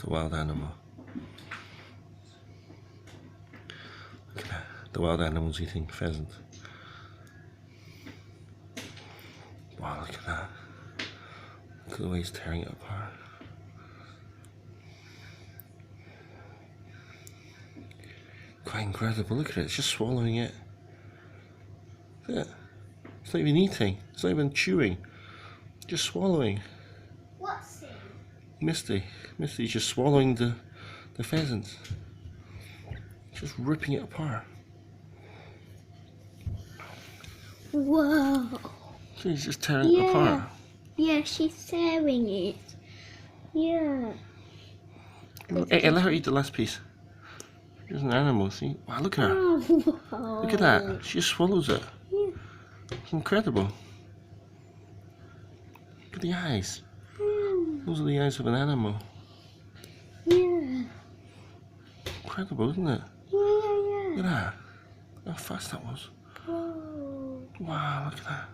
the wild animal. Look at that. The wild animal's eating pheasant. Wow, look at that. Look at the way he's tearing it apart. Quite incredible. Look at it. It's just swallowing it. Look at it. It's not even eating. It's not even chewing. Just swallowing. What's it? Misty. Misty's just swallowing the pheasant. Just ripping it apart. Whoa. She's just tearing it apart. Yeah, she's tearing it. Yeah. Hey, let her eat the last piece. She's an animal, see? Wow, look at her. Oh, Look at that. She just swallows it. yeah. It's incredible. Look at the eyes. Those are the eyes of an animal. Yeah. Incredible, isn't it? Yeah. Look at that. How fast that was. Whoa. Wow, look at that.